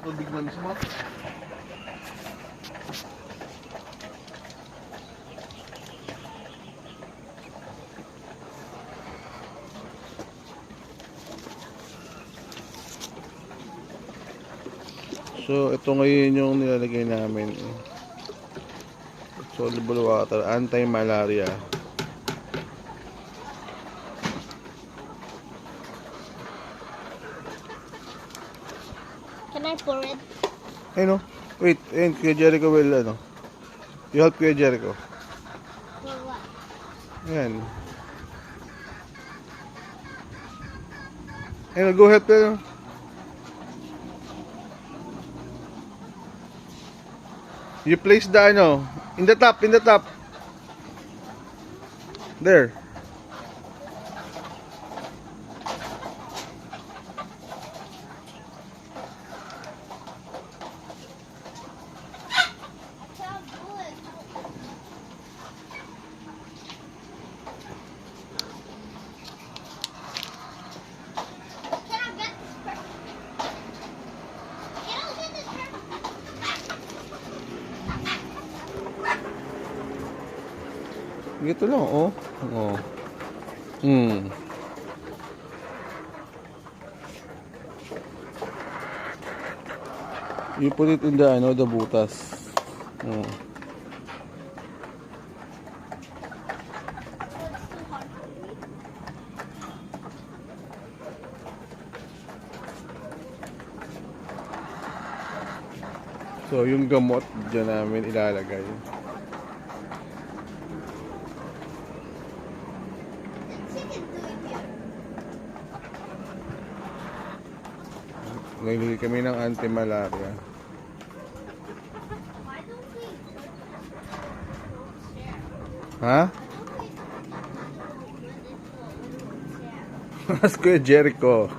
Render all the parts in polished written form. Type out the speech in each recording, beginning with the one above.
tubig na mismo. So, ito ngayon yung nilalagay namin. Soluble water, anti-malaria. Can I pour it? Ay no, wait, ayun, Kuya Jericho will, ano. You help Kuya Jericho. For what? Ayan. Ayun, go help them. You place the, ano, in the top, There. Can't do it. Can I get this person? Can I get this person? Gito lang, oh. Oh. You put it in the, ano, the butas. Oh. It's too hard for me. So, yung gamot, dyan namin ilalagay. She can do it here. Naglagay kami ng anti-malaria. Why don't we share? Ha? Ask Kuya Jericho.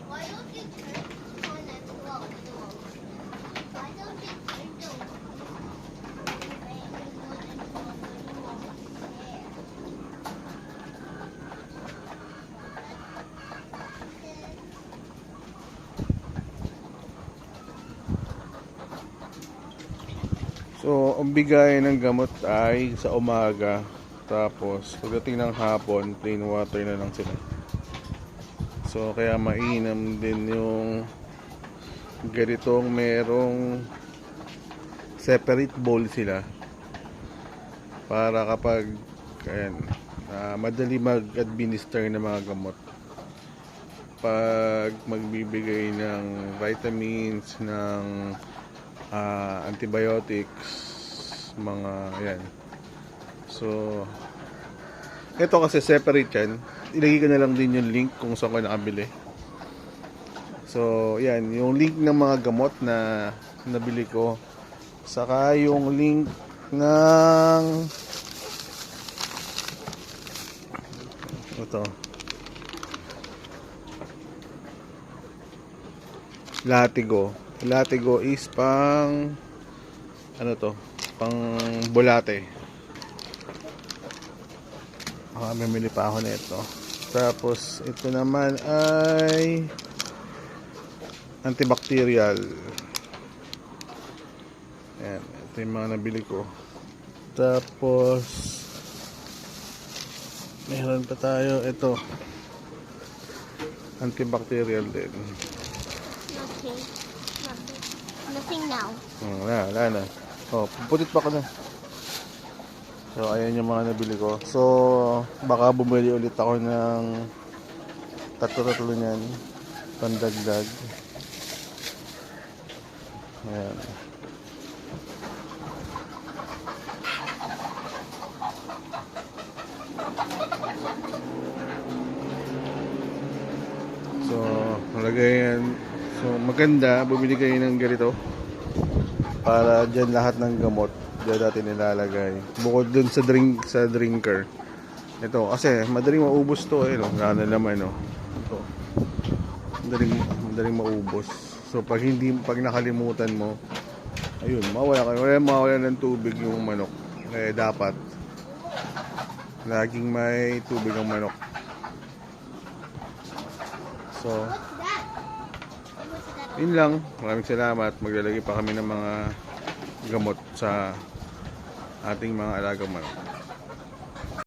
Why don't you turn on and walk? Why don't you turn the So, ang bigay ng gamot ay sa umaga. Tapos, pagdating ng hapon, plain water na lang sila. So, kaya mainam din yung ganitong merong separate bowl sila. Para kapag, ayan, madali mag-administer ng mga gamot. Pag magbibigay ng vitamins, ng antibiotics, mga ayan. So, ito kasi separate yan. Ilagay ko na lang din yung link kung saan ko nakabili. So, yan. Yung link ng mga gamot na nabili ko. Saka yung link ng ito. Latigo. Latigo is pang ano to? Pang bulate. Mamili pa ako nito. Tapos ito naman ay antibacterial. Ayan, ito yung mga nabili ko. Tapos meron pa tayo ito. Antibacterial din. Nothing. Nothing now. Wala na. Oh, puputit pa ko na. So, ayan yung mga nabili ko. So, baka bumili ulit ako ng tatlo niyan. Pandagdag. Ayan. So, malagay yan. So, maganda. Bumili kayo ng ganito. Para dyan lahat ng gamot dyan natin nilalagay. Bukod dun sa drinker. Ito, kasi madaling maubos to eh. No? Gana naman, no? Ito. Madaling maubos. So, pag nakalimutan mo, Ayun, mawala ng tubig yung manok. Kaya dapat laging may tubig ang manok. So, What's that? What's that? yun lang. Maraming salamat. Maglalagay pa kami ng mga gamot sa ating mga alagang manok.